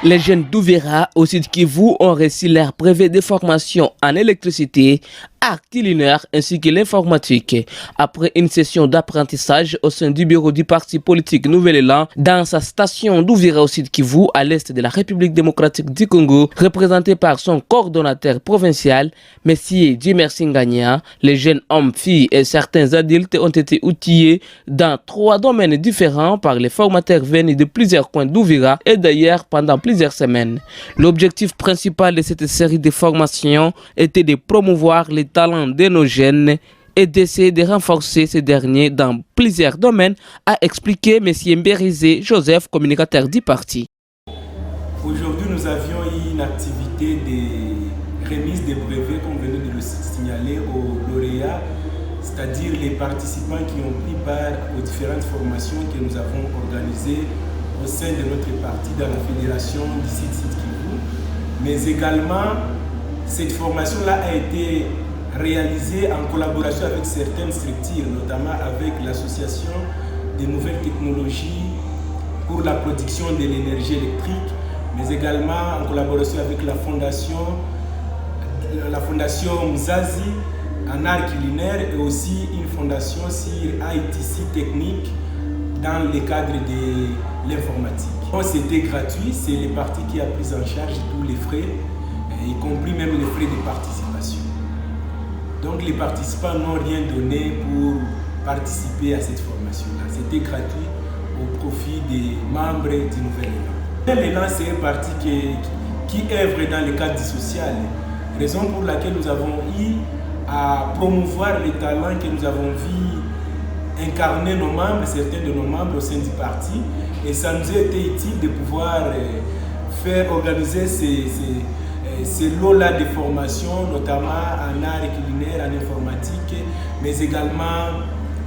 Les jeunes d'Ouvira au sud Kivu ont reçu leur brevet de formation en électricité, art culinaire ainsi que l'informatique. Après une session d'apprentissage au sein du bureau du parti politique Nouvel Élan dans sa station d'Ouvira au sud Kivu à l'est de la République démocratique du Congo, représenté par son coordonnateur provincial, M. Dimersi Ngania, les jeunes hommes, filles et certains adultes ont été outillés dans 3 domaines différents par les formateurs venus de plusieurs coins d'Ouvira et d'ailleurs pendant plusieurs semaines. L'objectif principal de cette série de formations était de promouvoir les talents de nos jeunes et d'essayer de renforcer ces derniers dans plusieurs domaines, a expliqué M. Mbérizé Joseph, communicateur du parti. Aujourd'hui, nous avions eu une activité de remise des brevets, comme venait de le signaler aux lauréats, c'est-à-dire les participants qui ont pris part aux différentes formations que nous avons organisées au sein de notre parti dans la fédération du Sud Kivu. Mais également, cette formation-là a été réalisée en collaboration avec certaines structures, notamment avec l'association des nouvelles technologies pour la production de l'énergie électrique, mais également en collaboration avec la fondation Mzazi en art culinaire et aussi une fondation sur ITC technique dans le cadre de l'informatique. C'était gratuit, c'est le parti qui a pris en charge tous les frais, y compris même les frais de participation. Donc les participants n'ont rien donné pour participer à cette formation-là. C'était gratuit au profit des membres du Nouvel Élan. Nouvel Élan, c'est un parti qui œuvre dans le cadre du social, raison pour laquelle nous avons eu à promouvoir les talents que nous avons vus incarner nos membres, certains de nos membres au sein du parti, et ça nous a été utile de pouvoir faire organiser ces lots-là de formation, notamment en art culinaire, en informatique, mais également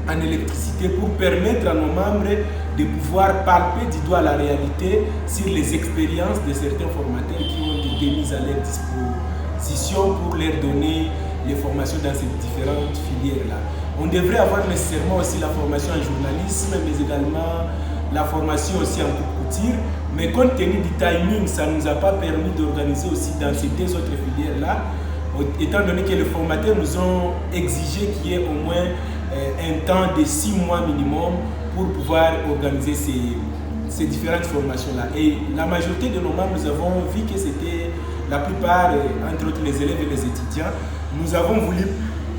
en électricité, pour permettre à nos membres de pouvoir palper du doigt la réalité sur les expériences de certains formateurs qui ont été mis à leur disposition pour leur donner les formations dans ces différentes filières-là. On devrait avoir nécessairement aussi la formation en journalisme, mais également la formation aussi en couture. Mais compte tenu du timing, ça ne nous a pas permis d'organiser aussi dans ces 2 autres filières-là, étant donné que les formateurs nous ont exigé qu'il y ait au moins un temps de 6 mois minimum pour pouvoir organiser ces différentes formations-là. Et la majorité de nos membres, nous avons vu que c'était la plupart, entre autres les élèves et les étudiants, nous avons voulu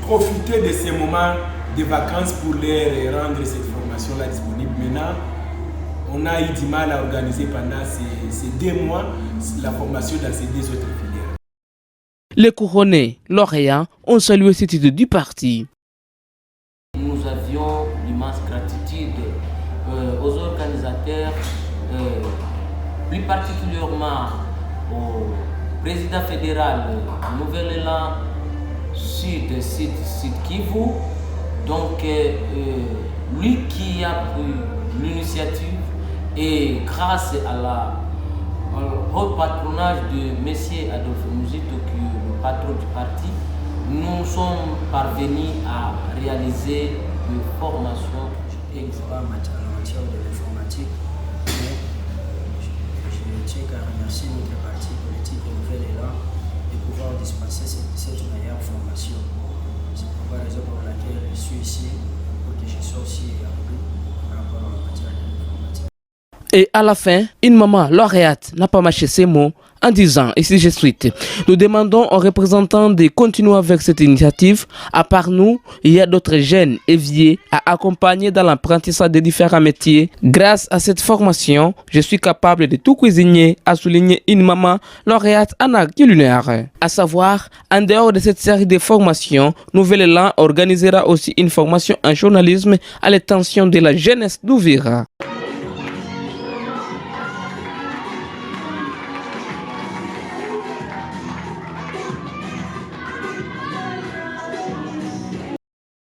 profiter de ces moments de vacances pour leur rendre cette formation-là disponible. Maintenant, on a eu du mal à organiser pendant ces 2 mois la formation dans ces 2 autres filières. Les couronnés lauréats ont salué cette idée du parti. Nous avions l'immense gratitude aux organisateurs, plus particulièrement au président fédéral du Nouvel Élan Sud Kivu, donc lui qui a pris l'initiative, et grâce au patronage de M. Adolphe Muzito, qui est le patron du parti, nous sommes parvenus à réaliser des formations. Je ne sais pas en matière de l'informatique, mais je tiens à remercier notre parti politique Nouvel Élan de pouvoir dispenser cette meilleure formation. C'est pour la raison pour laquelle je suis ici, pour que je sois aussi avec par rapport à la matière de l'informatique. Et à la fin, une maman lauréate n'a pas mâché ses mots en disant, ici je cite, nous demandons aux représentants de continuer avec cette initiative. À part nous, il y a d'autres jeunes et vieux à accompagner dans l'apprentissage des différents métiers. Grâce à cette formation, je suis capable de tout cuisiner, a souligné une maman lauréate en art culinaire. À savoir, en dehors de cette série de formations, Nouvel Élan organisera aussi une formation en journalisme à l'attention de la jeunesse d'Ouvira.